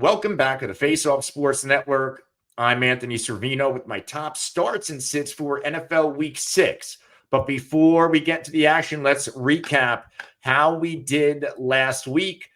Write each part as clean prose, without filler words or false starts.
Welcome back to the Face Off Sports Network. I'm Anthony Servino with my top starts and sits for NFL Week 6. But before we get to the action, let's recap how we did last week.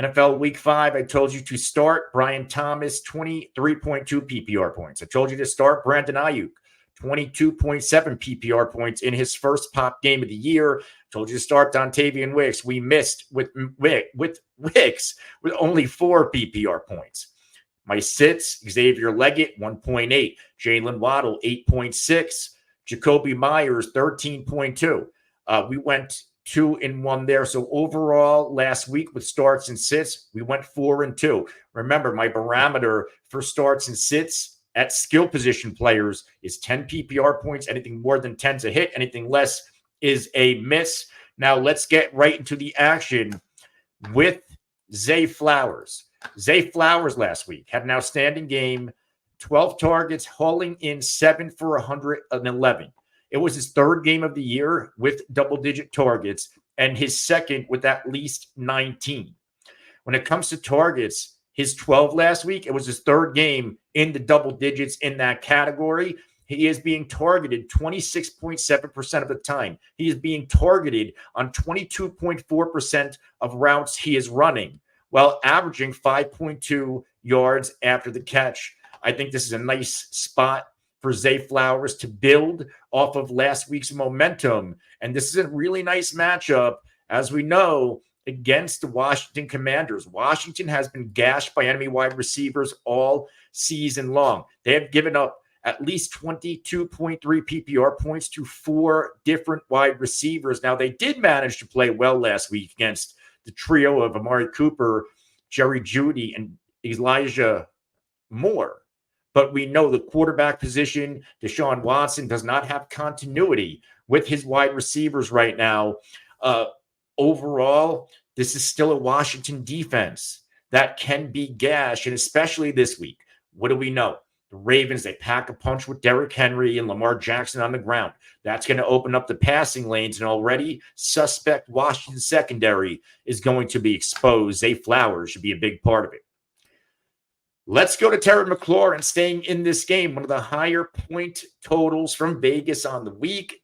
NFL Week 5, I told you to start Brian Thomas, 23.2 PPR points. I told you to start Brandon Ayuk, 22.7 PPR points in his first pop game of the year. Told you to start Dontavian Wicks. We missed with Wicks with only 4 PPR points. My sits, Xavier Leggett, 1.8. Jalen Waddle, 8.6. Jacoby Myers, 13.2. We went 2-1 there. So overall, last week with starts and sits, we went 4-2. Remember, my barometer for starts and sits at skill position players is 10 PPR points. Anything more than 10 is a hit. Anything less is a miss. Now let's get right into the action with Zay Flowers. Zay Flowers last week had an outstanding game, 12 targets, hauling in 7 for 111. It was his third game of the year with double-digit targets and his second with at least 19. When it comes to targets, his 12 last week, it was his third game in the double digits in that category. He is being targeted 26.7% of the time. He is being targeted on 22.4% of routes he is running, while averaging 5.2 yards after the catch. I think this is a nice spot for Zay Flowers to build off of last week's momentum. And this is a really nice matchup, as we know, against the Washington Commanders. Washington has been gashed by enemy wide receivers all season long. They have given up at least 22.3 PPR points to 4 different wide receivers. Now, they did manage to play well last week against the trio of Amari Cooper, Jerry Jeudy, and Elijah Moore. But we know the quarterback position, Deshaun Watson, does not have continuity with his wide receivers right now. Overall, this is still a Washington defense that can be gashed, and especially this week. What do we know? The Ravens, they pack a punch with Derrick Henry and Lamar Jackson on the ground. That's going to open up the passing lanes, and already suspect Washington secondary is going to be exposed. Zay Flowers should be a big part of it. Let's go to Terry McLaurin staying in this game. One of the higher point totals from Vegas on the week.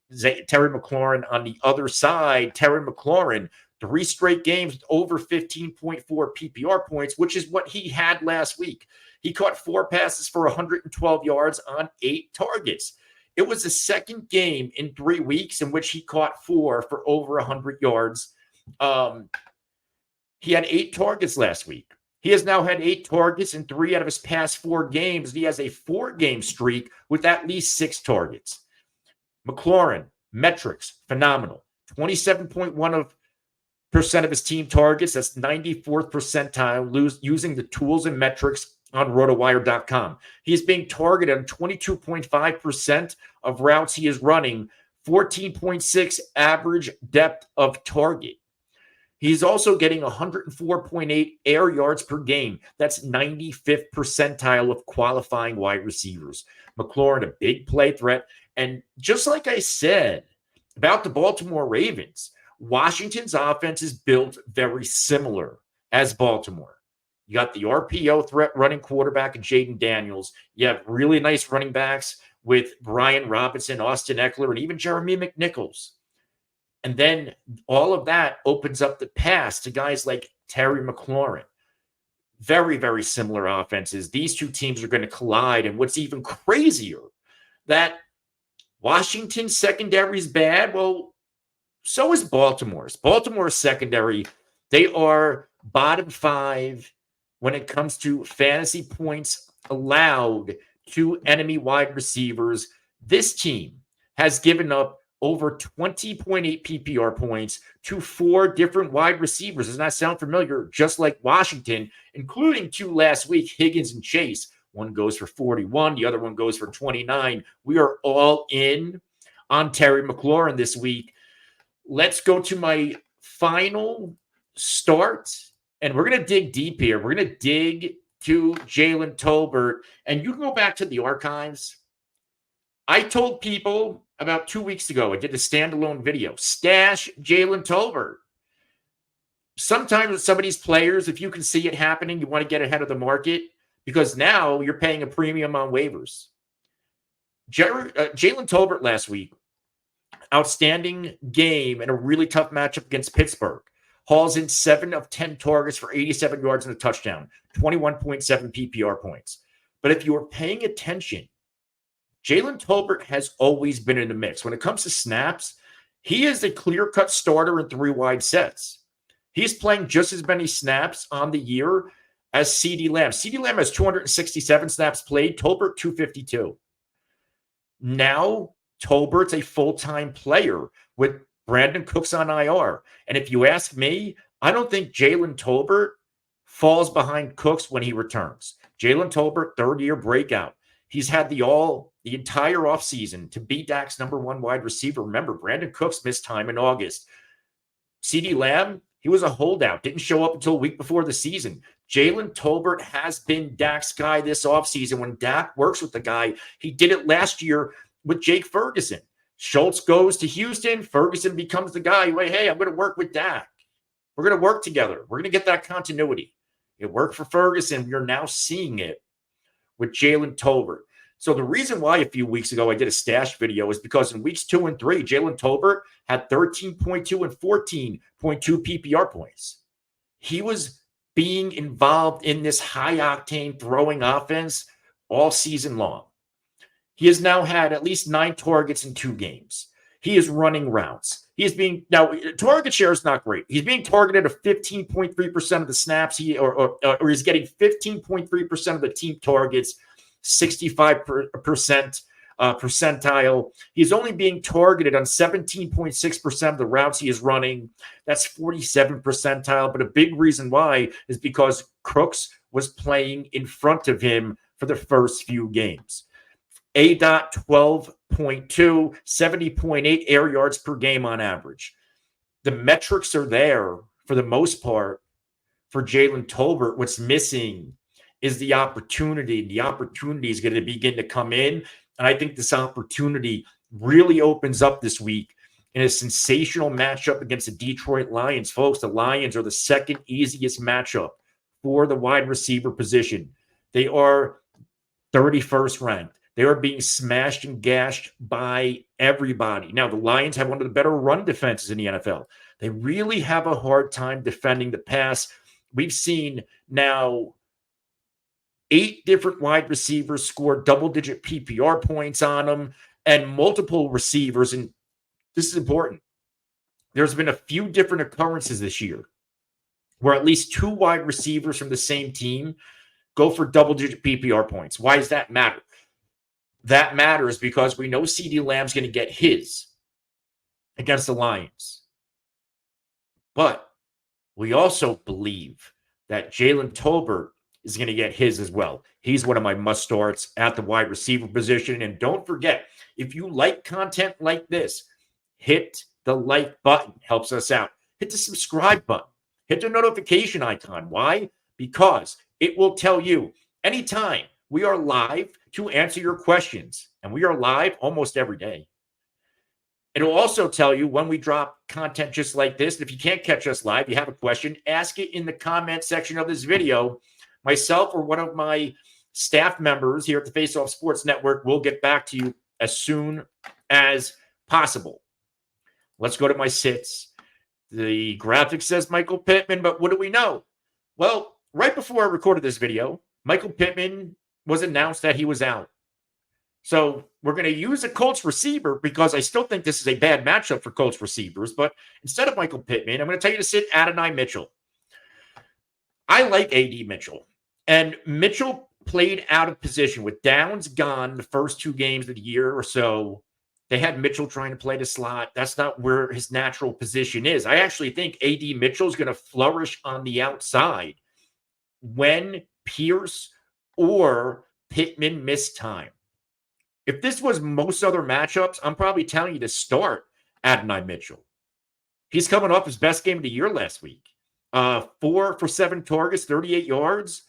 Terry McLaurin on the other side. Terry McLaurin, 3 straight games with over 15.4 PPR points, which is what he had last week. He caught 4 passes for 112 yards on 8 targets. It was the second game in 3 weeks in which he caught 4 for over 100 yards. He had 8 targets last week. He has now had 8 targets in 3 out of his past 4 games. He has a 4-game streak with at least 6 targets. McLaurin, metrics, phenomenal. 27.1% of his team targets. That's 94th percentile using the tools and metrics on rotowire.com. He is being targeted on 22.5% of routes he is running, 14.6 average depth of target. He's also getting 104.8 air yards per game. That's 95th percentile of qualifying wide receivers. McLaurin, a big play threat. And just like I said about the Baltimore Ravens, Washington's offense is built very similar as Baltimore. You got the RPO threat running quarterback in Jaden Daniels. You have really nice running backs with Brian Robinson, Austin Eckler, and even Jeremy McNichols. And then all of that opens up the pass to guys like Terry McLaurin. Very, very similar offenses. These two teams are going to collide. And what's even crazier, that Washington's secondary is bad. Well, so is Baltimore's. Baltimore's secondary, they are bottom 5 when it comes to fantasy points allowed to enemy wide receivers. This team has given up over 20.8 PPR points to 4 different wide receivers. Does that sound familiar? Just like Washington, including 2 last week, Higgins and Chase. One goes for 41. The other one goes for 29. We are all in on Terry McLaurin this week. Let's go to my final start, and we're going to dig deep here. We're going to dig to Jalen Tolbert, and you can go back to the archives. I told people about 2 weeks ago, I did a standalone video, stash Jalen Tolbert. sometimes with some of these players, if you can see it happening, you want to get ahead of the market because now you're paying a premium on waivers. Jalen Tolbert last week, outstanding game and a really tough matchup against Pittsburgh. Hauls in 7 of 10 targets for 87 yards and a touchdown, 21.7 PPR points. But if you're paying attention, Jalen Tolbert has always been in the mix. When it comes to snaps, he is a clear-cut starter in 3 wide sets. He's playing just as many snaps on the year as CeeDee Lamb. CeeDee Lamb has 267 snaps played, Tolbert 252. Now, Tolbert's a full-time player with Brandon Cooks on IR. And if you ask me, I don't think Jalen Tolbert falls behind Cooks when he returns. Jalen Tolbert, third-year breakout. He's had the entire offseason to be Dak's number 1 wide receiver. Remember, Brandon Cooks missed time in August. CeeDee Lamb, he was a holdout, didn't show up until a week before the season. Jalen Tolbert has been Dak's guy this offseason. When Dak works with the guy, he did it last year with Jake Ferguson. Schultz goes to Houston. Ferguson becomes the guy. Hey, I'm going to work with Dak. We're going to work together. We're going to get that continuity. It worked for Ferguson. We're now seeing it with Jalen Tolbert. So the reason why a few weeks ago I did a stash video is because in weeks 2 and 3, Jalen Tolbert had 13.2 and 14.2 PPR points. He was being involved in this high-octane throwing offense all season long. He has now had at least 9 targets in 2 games. He is running routes. He is being now target share is not great. He's being targeted at 15.3% of the snaps. Or he's getting 15.3% of the team targets, 65% percentile. He's only being targeted on 17.6% of the routes he is running. That's 47 percentile. But a big reason why is because Crooks was playing in front of him for the first few games. A.dot 12.2, 70.8 air yards per game on average. The metrics are there for the most part for Jalen Tolbert. What's missing is the opportunity. The opportunity is going to begin to come in. And I think this opportunity really opens up this week in a sensational matchup against the Detroit Lions. Folks, the Lions are the second easiest matchup for the wide receiver position. They are 31st ranked. They are being smashed and gashed by everybody. Now, the Lions have one of the better run defenses in the NFL. They really have a hard time defending the pass. We've seen now 8 different wide receivers score double-digit PPR points on them and multiple receivers. And this is important. There's been a few different occurrences this year where at least 2 wide receivers from the same team go for double-digit PPR points. Why does that matter? That matters because we know CeeDee Lamb's going to get his against the Lions. But we also believe that Jalen Tolbert is going to get his as well. He's one of my must-starts at the wide receiver position. And don't forget, if you like content like this, hit the like button. Helps us out. Hit the subscribe button. Hit the notification icon. Why? Because it will tell you anytime we are live to answer your questions. And we are live almost every day. It'll also tell you when we drop content just like this. And if you can't catch us live, you have a question, ask it in the comment section of this video. Myself or one of my staff members here at the Face Off Sports Network will get back to you as soon as possible. Let's go to my sits. The graphic says Michael Pittman, but what do we know? Well, right before I recorded this video, Michael Pittman was announced that he was out. So we're going to use a Colts receiver because I still think this is a bad matchup for Colts receivers. But instead of Michael Pittman, I'm going to tell you to sit Adonai Mitchell. I like A.D. Mitchell. And Mitchell played out of position with Downs gone the first 2 games of the year or so. They had Mitchell trying to play the slot. That's not where his natural position is. I actually think A.D. Mitchell is going to flourish on the outside when Pierce or Pittman miss time. If this was most other matchups, I'm probably telling you to start Adonai Mitchell. He's coming off his best game of the year last week. 4 for 7 targets, 38 yards.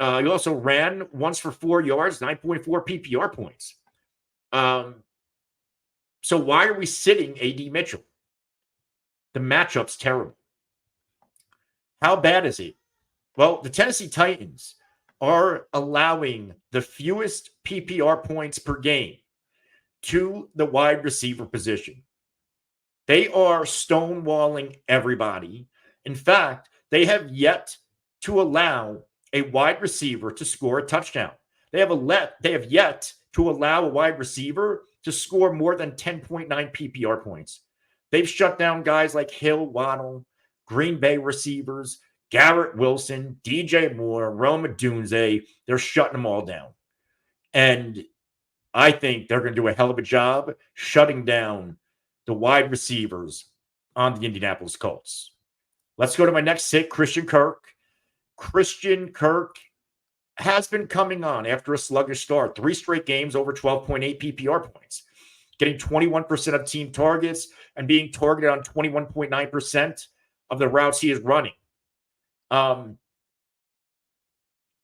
He also ran once for 4 yards, 9.4 PPR points. So why are we sitting A.D. Mitchell? The matchup's terrible. How bad is it? Well, the Tennessee Titans are allowing the fewest PPR points per game to the wide receiver position. They are stonewalling everybody. In fact, they have yet to allow a wide receiver to score a touchdown. They have yet to allow a wide receiver to score more than 10.9 PPR points. They've shut down guys like Hill, Waddle, Green Bay receivers, Garrett Wilson, DJ Moore, Rome Odunze. They're shutting them all down. And I think they're going to do a hell of a job shutting down the wide receivers on the Indianapolis Colts. Let's go to my next hit, Christian Kirk. Christian Kirk has been coming on after a sluggish start. 3 straight games over 12.8 PPR points, getting 21% of team targets and being targeted on 21.9% of the routes he is running.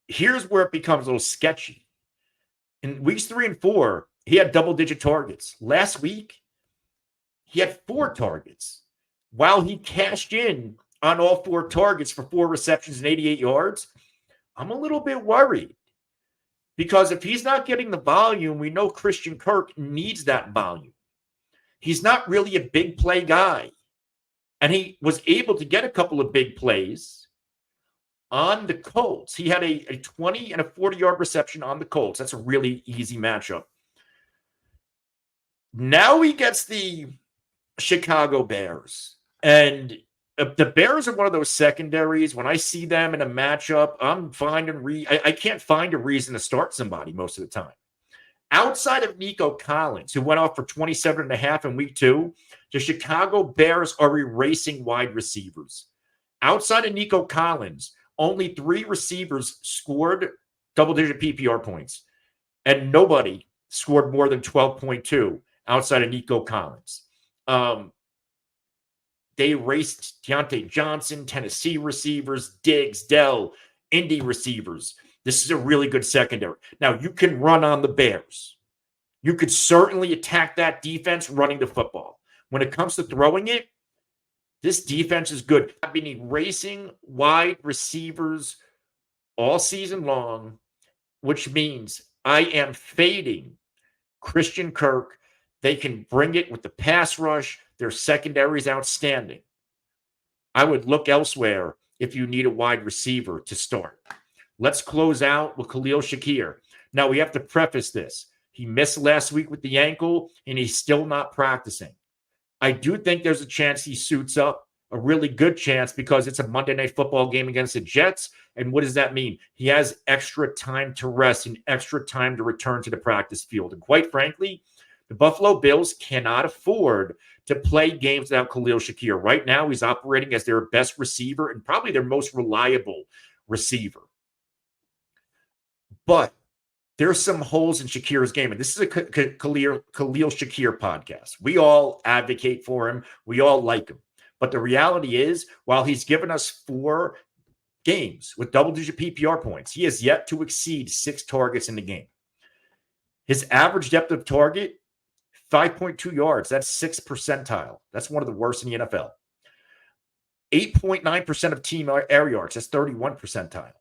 Here's where it becomes a little sketchy. In weeks 3 and 4, he had double-digit targets. Last week, he had 4 targets. While he cashed in on all 4 targets for 4 receptions and 88 yards, I'm a little bit worried. Because if he's not getting the volume, we know Christian Kirk needs that volume. He's not really a big play guy. And he was able to get a couple of big plays on the Colts. He had a 20 and a 40-yard reception on the Colts. That's a really easy matchup. Now he gets the Chicago Bears. And the Bears are one of those secondaries. When I see them in a matchup, I can't find a reason to start somebody most of the time. Outside of Nico Collins, who went off for 27.5 in week 2, the Chicago Bears are erasing wide receivers. Outside of Nico Collins, only 3 receivers scored double-digit PPR points, and nobody scored more than 12.2 outside of Nico Collins. They erased Deontay Johnson, Tennessee receivers, Diggs, Dell, Indy receivers. This is a really good secondary. Now, you can run on the Bears. You could certainly attack that defense running the football. When it comes to throwing it, this defense is good. I've been erasing wide receivers all season long, which means I am fading Christian Kirk. They can bring it with the pass rush. Their secondary is outstanding. I would look elsewhere if you need a wide receiver to start. Let's close out with Khalil Shakir. Now, we have to preface this. He missed last week with the ankle, and he's still not practicing. I do think there's a chance he suits up, a really good chance, because it's a Monday Night Football game against the Jets. And what does that mean? He has extra time to rest and extra time to return to the practice field. And quite frankly, the Buffalo Bills cannot afford to play games without Khalil Shakir. Right now, he's operating as their best receiver and probably their most reliable receiver. But there's some holes in Shakir's game. And this is a Khalil Shakir podcast. We all advocate for him. We all like him. But the reality is, while he's given us 4 games with double-digit PPR points, he has yet to exceed 6 targets in the game. His average depth of target, 5.2 yards. That's 6th percentile. That's one of the worst in the NFL. 8.9% of team air yards. That's 31 percentile.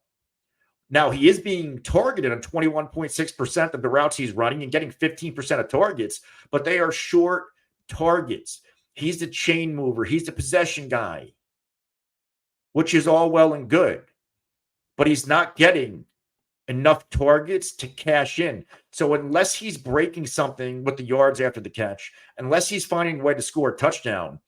Now, he is being targeted on 21.6% of the routes he's running and getting 15% of targets, but they are short targets. He's the chain mover. He's the possession guy, which is all well and good, but he's not getting enough targets to cash in. So unless he's breaking something with the yards after the catch, unless he's finding a way to score a touchdown,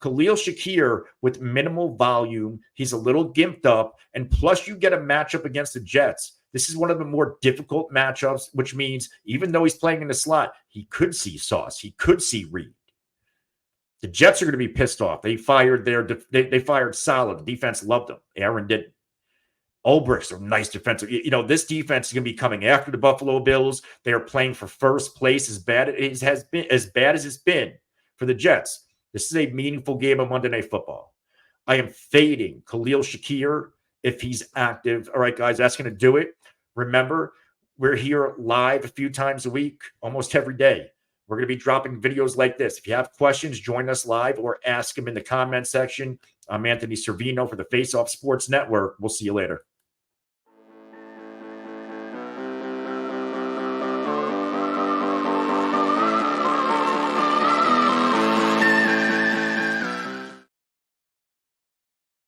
Khalil Shakir with minimal volume, he's a little gimped up, and plus you get a matchup against the Jets. This is one of the more difficult matchups, which means even though he's playing in the slot, he could see Sauce. He could see Reed. The Jets are going to be pissed off. They fired they fired solid. The defense loved them. Aaron didn't. Ulbricht's a nice defensive. This defense is going to be coming after the Buffalo Bills. They are playing for first place as bad as it's been for the Jets. This is a meaningful game of Monday Night Football. I am fading Khalil Shakir if he's active. All right, guys, that's going to do it. Remember, we're here live a few times a week, almost every day. We're going to be dropping videos like this. If you have questions, join us live or ask them in the comment section. I'm Anthony Servino for the Face Off Sports Network. We'll see you later.